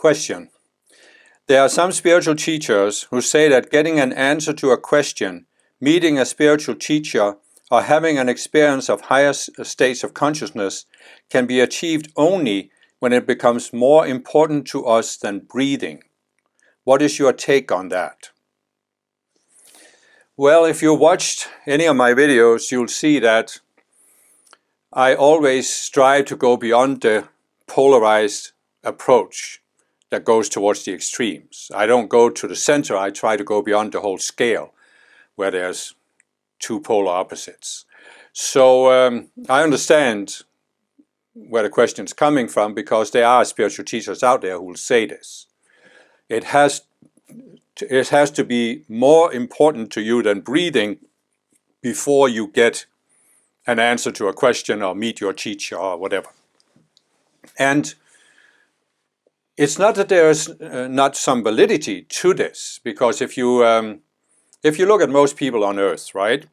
Question. There are some spiritual teachers who say that getting an answer to a question, meeting a spiritual teacher, or having an experience of higher states of consciousness can be achieved only when it becomes more important to us than breathing. What is your take on that? Well, if you watched any of my videos, you'll see that I always strive to go beyond the polarized approach that goes towards the extremes. I don't go to the center, I try to go beyond the whole scale where there's two polar opposites. So I understand where the question is coming from, because there are spiritual teachers out there who will say this. It has to be more important to you than breathing before you get an answer to a question or meet your teacher or whatever. And it's not that there is not some validity to this, because if you look at most people on Earth, right,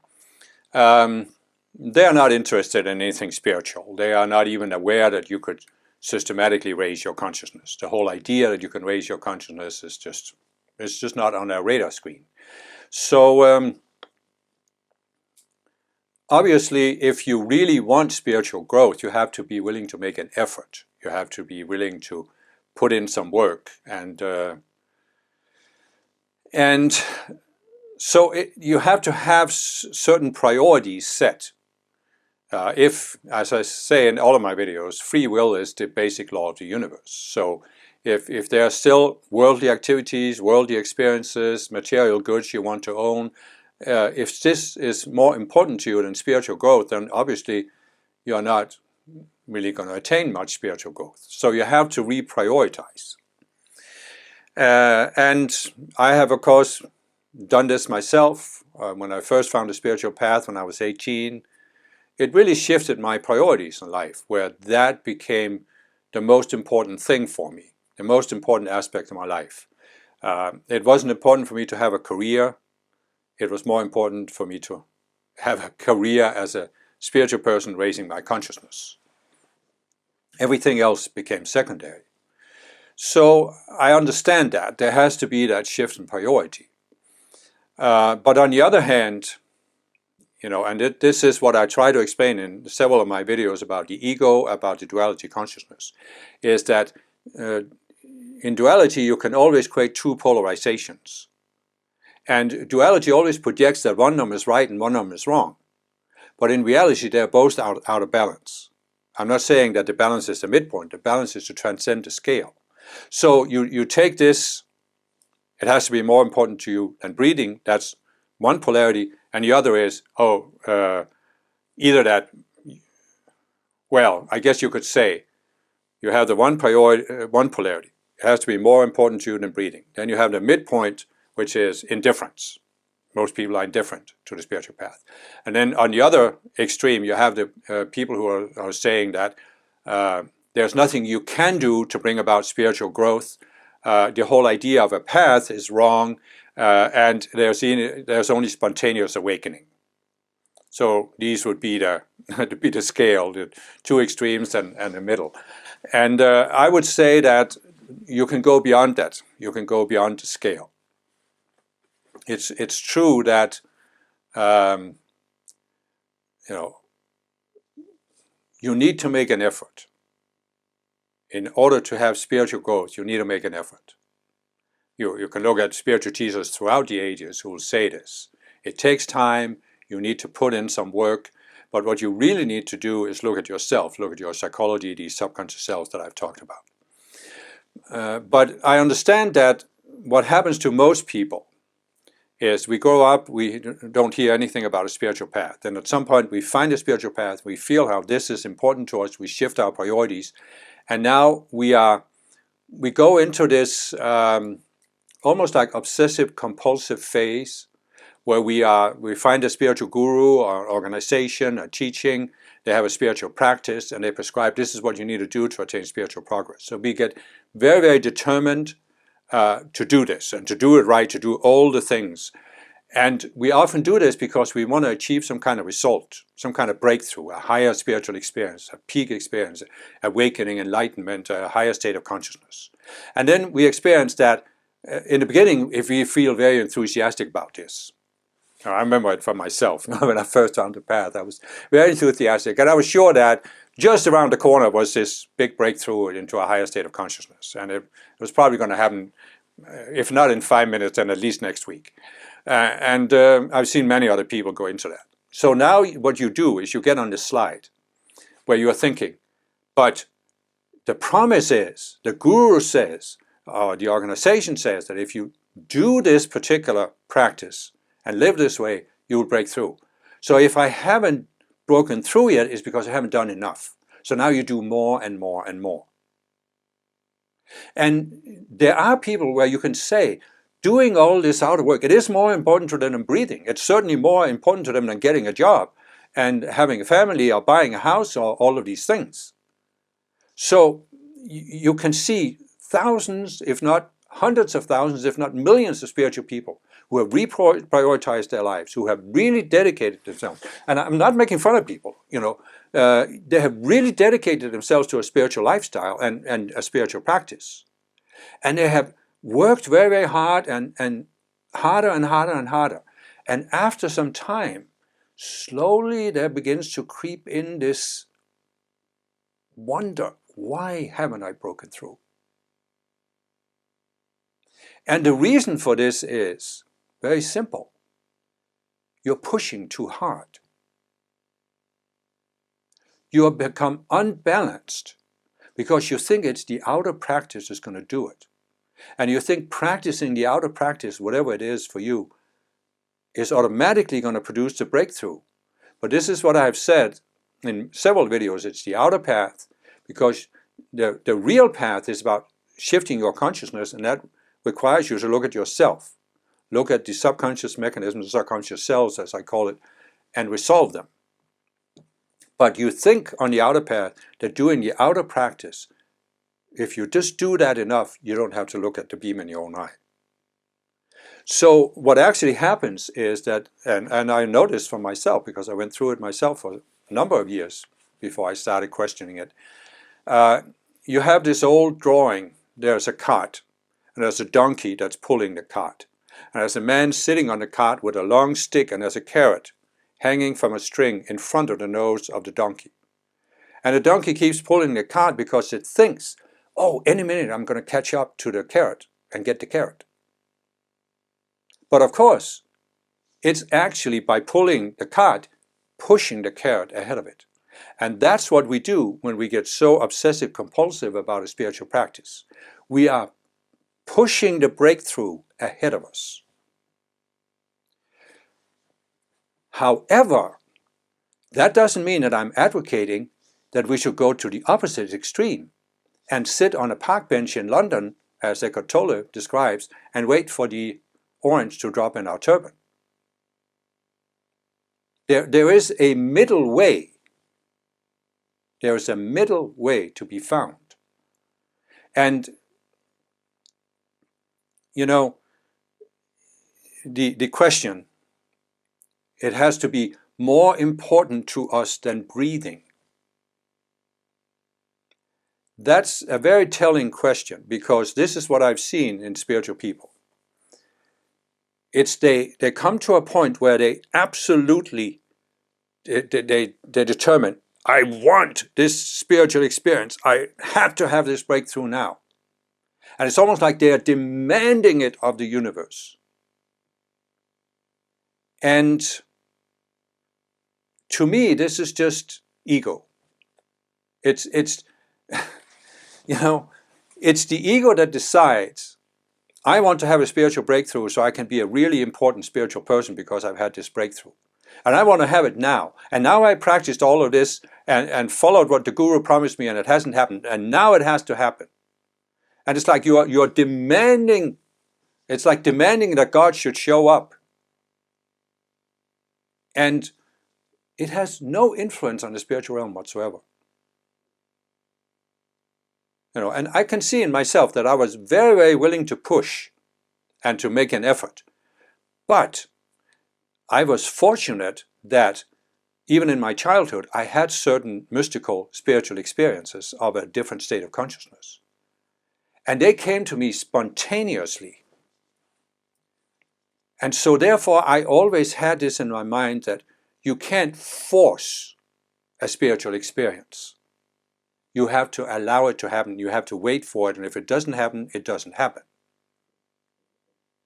they are not interested in anything spiritual. They are not even aware that you could systematically raise your consciousness. The whole idea that you can raise your consciousness is just not on their radar screen. So obviously, if you really want spiritual growth, you have to be willing to make an effort. You have to be willing to put in some work, and so you have to have certain priorities set. If, as I say in all of my videos, free will is the basic law of the universe. So if there are still worldly activities, worldly experiences, material goods you want to own, if this is more important to you than spiritual growth, then obviously you're not really going to attain much spiritual growth. So you have to reprioritize. And I have, of course, done this myself. When I first found the spiritual path when I was 18, it really shifted my priorities in life, where that became the most important thing for me, the most important aspect of my life. It wasn't important for me to have a career. It was more important for me to have a career as a spiritual person raising my consciousness. Everything else became secondary. So I understand that there has to be that shift in priority. But on the other hand, and this is what I try to explain in several of my videos about the ego, about the duality consciousness, is that in duality you can always create two polarizations. And duality always projects that one of them is right and one of them is wrong. But in reality, they're both out of balance. I'm not saying that the balance is the midpoint. The balance is to transcend the scale. So you take this, it has to be more important to you than breathing. That's one polarity. And the other is, either that, well, I guess you could say, you have the one polarity. It has to be more important to you than breathing. Then you have the midpoint, which is indifference. Most people are indifferent to the spiritual path. And then on the other extreme, you have the people who are saying that there's nothing you can do to bring about spiritual growth. The whole idea of a path is wrong, and there's only spontaneous awakening. So these would be the scale, the two extremes and the middle. And I would say that you can go beyond that. You can go beyond the scale. It's true that you need to make an effort. In order to have spiritual growth, you need to make an effort. You can look at spiritual teachers throughout the ages who will say this. It takes time, you need to put in some work, but what you really need to do is look at yourself, look at your psychology, these subconscious selves that I've talked about. But I understand that what happens to most people is we grow up, we don't hear anything about a spiritual path. Then at some point we find a spiritual path, we feel how this is important to us, we shift our priorities, and now we go into this almost like obsessive compulsive phase where we find a spiritual guru or organization, a teaching, they have a spiritual practice, and they prescribe this is what you need to do to attain spiritual progress. So we get very, very determined to do this and to do it right, to do all the things. And we often do this because we want to achieve some kind of result, some kind of breakthrough, a higher spiritual experience, a peak experience, awakening, enlightenment, a higher state of consciousness. And then we experience that in the beginning, if we feel very enthusiastic about this. I remember it from myself. When I first found the path, I was very enthusiastic, and I was sure that just around the corner was this big breakthrough into a higher state of consciousness, and it was probably going to happen, if not in 5 minutes, then at least next week. And I've seen many other people go into that. So now what you do is you get on this slide where you are thinking, but the promise is, the guru says, or the organization says that if you do this particular practice and live this way, you will break through. So if I haven't broken through yet, it's because I haven't done enough. So now you do more and more and more. And there are people where you can say, doing all this outer work, it is more important to them than breathing. It's certainly more important to them than getting a job and having a family or buying a house or all of these things. So you can see thousands, if not hundreds of thousands, if not millions of spiritual people who have reprioritized their lives, who have really dedicated themselves. And I'm not making fun of people, they have really dedicated themselves to a spiritual lifestyle and a spiritual practice. And they have worked very, very hard and harder and harder and harder. And after some time, slowly there begins to creep in this wonder, why haven't I broken through? And the reason for this is very simple. You're pushing too hard. You have become unbalanced because you think it's the outer practice that's going to do it. And you think practicing the outer practice, whatever it is for you, is automatically going to produce the breakthrough. But this is what I have said in several videos. It's the outer path, because the real path is about shifting your consciousness, and that requires you to look at yourself. Look at the subconscious mechanisms, the subconscious cells, as I call it, and resolve them. But you think on the outer path that doing the outer practice, if you just do that enough, you don't have to look at the beam in your own eye. So what actually happens is that, and I noticed for myself, because I went through it myself for a number of years before I started questioning it, you have this old drawing. There's a cart, and there's a donkey that's pulling the cart. And there's a man sitting on the cart with a long stick, and there's a carrot hanging from a string in front of the nose of the donkey. And the donkey keeps pulling the cart because it thinks, oh, any minute I'm going to catch up to the carrot and get the carrot. But of course, it's actually by pulling the cart, pushing the carrot ahead of it. And that's what we do when we get so obsessive compulsive about a spiritual practice. We are pushing the breakthrough ahead of us. However, that doesn't mean that I'm advocating that we should go to the opposite extreme and sit on a park bench in London, as Eckhart Tolle describes, and wait for the orange to drop in our turban. There is a middle way. There is a middle way to be found. And, the question, it has to be more important to us than breathing. That's a very telling question, because this is what I've seen in spiritual people. It's they come to a point where they absolutely, they determine, I want this spiritual experience. I have to have this breakthrough now. And it's almost like they are demanding it of the universe. And to me, this is just ego. It's it's the ego that decides, I want to have a spiritual breakthrough so I can be a really important spiritual person because I've had this breakthrough. And I want to have it now. And now I practiced all of this and followed what the guru promised me, and it hasn't happened. And now it has to happen. And it's like you're demanding, it's like demanding that God should show up. And it has no influence on the spiritual realm whatsoever. And I can see in myself that I was very, very willing to push and to make an effort. But I was fortunate that even in my childhood, I had certain mystical spiritual experiences of a different state of consciousness. And they came to me spontaneously. And so therefore, I always had this in my mind that you can't force a spiritual experience. You have to allow it to happen. You have to wait for it. And if it doesn't happen, it doesn't happen.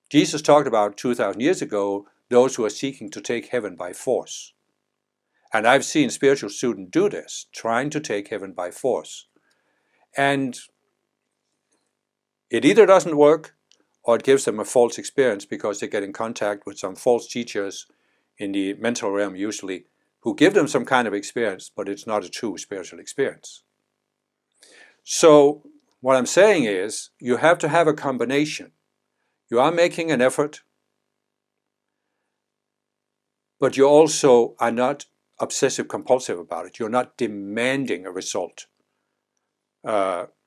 Jesus talked about 2,000 years ago, those who are seeking to take heaven by force. And I've seen spiritual students do this, trying to take heaven by force. And it either doesn't work or it gives them a false experience because they get in contact with some false teachers in the mental realm usually who give them some kind of experience, but it's not a true spiritual experience. So what I'm saying is you have to have a combination. You are making an effort, but you also are not obsessive compulsive about it. You're not demanding a result.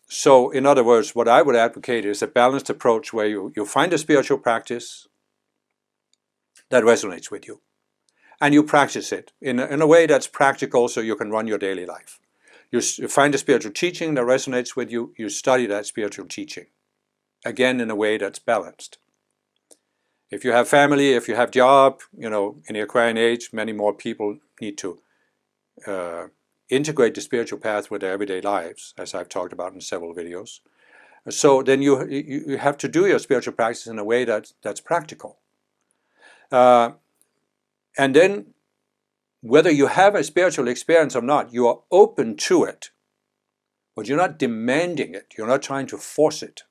So in other words, what I would advocate is a balanced approach where you find a spiritual practice that resonates with you. And you practice it in a way that's practical so you can run your daily life. You find a spiritual teaching that resonates with you, you study that spiritual teaching. Again, in a way that's balanced. If you have family, if you have job, in the Aquarian age, many more people need to integrate the spiritual path with their everyday lives, as I've talked about in several videos. So then you have to do your spiritual practice in a way that's practical. And then, whether you have a spiritual experience or not, you are open to it, but you're not demanding it. You're not trying to force it.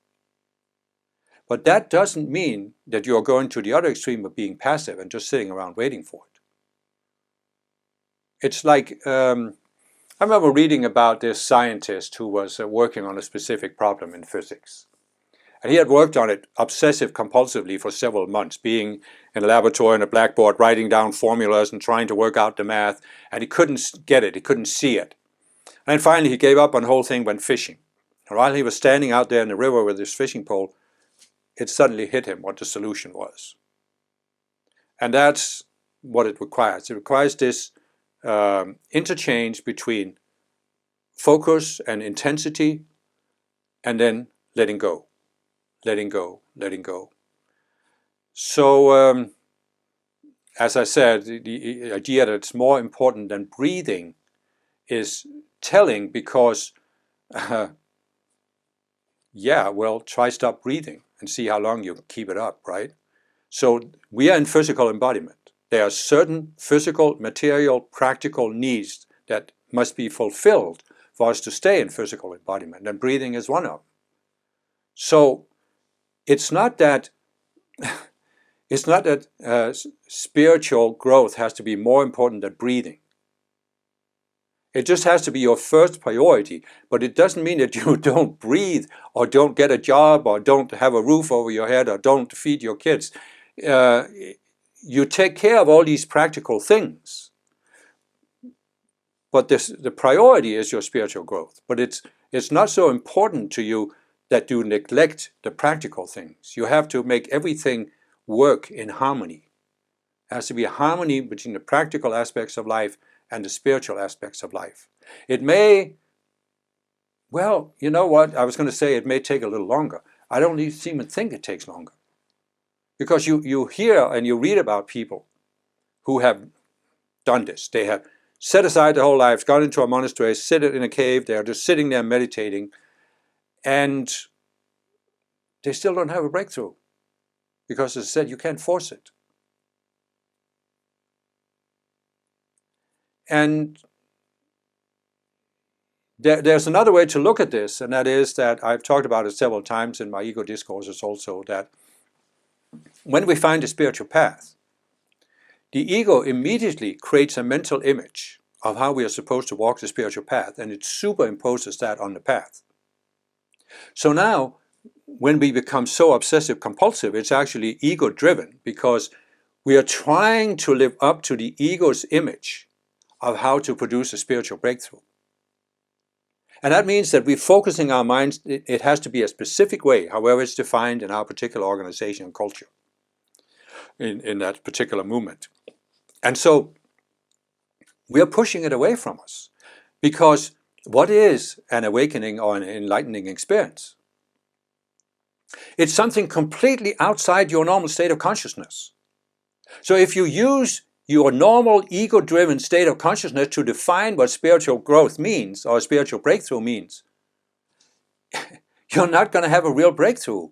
But that doesn't mean that you're going to the other extreme of being passive and just sitting around waiting for it. It's like, I remember reading about this scientist who was working on a specific problem in physics. And he had worked on it obsessive compulsively for several months, being in a laboratory on a blackboard, writing down formulas and trying to work out the math, and he couldn't get it, he couldn't see it. And finally he gave up on the whole thing, went fishing. And while he was standing out there in the river with his fishing pole, it suddenly hit him what the solution was. And that's what it requires. It requires this interchange between focus and intensity, and then letting go. Letting go, letting go. So, as I said, the idea that it's more important than breathing is telling because, yeah, well, try stop breathing and see how long you keep it up, right? So we are in physical embodiment. There are certain physical, material, practical needs that must be fulfilled for us to stay in physical embodiment, and breathing is one of them. So it's not that spiritual growth has to be more important than breathing. It just has to be your first priority, but it doesn't mean that you don't breathe or don't get a job or don't have a roof over your head or don't feed your kids. You take care of all these practical things, but the priority is your spiritual growth. But it's not so important to you that you neglect the practical things. You have to make everything work in harmony. There has to be a harmony between the practical aspects of life and the spiritual aspects of life. It may, well, you know what, I was going to say it may take a little longer. I don't even think it takes longer. Because you hear and you read about people who have done this. They have set aside their whole lives, gone into a monastery, sit in a cave, they're just sitting there meditating, and they still don't have a breakthrough. Because as I said, you can't force it. And there's another way to look at this, and that is that I've talked about it several times in my ego discourses also, that when we find a spiritual path, the ego immediately creates a mental image of how we are supposed to walk the spiritual path, and it superimposes that on the path. So now, when we become so obsessive compulsive, it's actually ego driven, because we are trying to live up to the ego's image of how to produce a spiritual breakthrough. And that means that we're focusing our minds, it has to be a specific way, however it's defined in our particular organization and culture, in that particular movement. And so we are pushing it away from us, because what is an awakening or an enlightening experience? It's something completely outside your normal state of consciousness. So if you use your normal ego-driven state of consciousness to define what spiritual growth means or spiritual breakthrough means, you're not going to have a real breakthrough.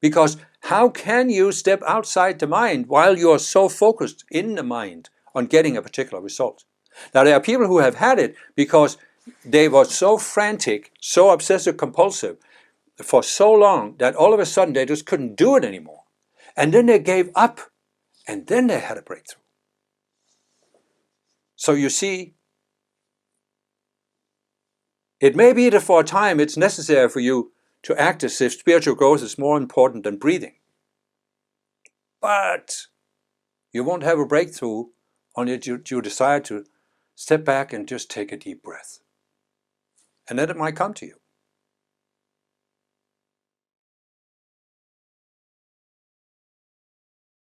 Because how can you step outside the mind while you're so focused in the mind on getting a particular result? Now, there are people who have had it because they were so frantic, so obsessive compulsive for so long that all of a sudden they just couldn't do it anymore. And then they gave up, and then they had a breakthrough. So you see, it may be that for a time it's necessary for you to act as if spiritual growth is more important than breathing. But you won't have a breakthrough unless you decide to step back and just take a deep breath. And then it might come to you.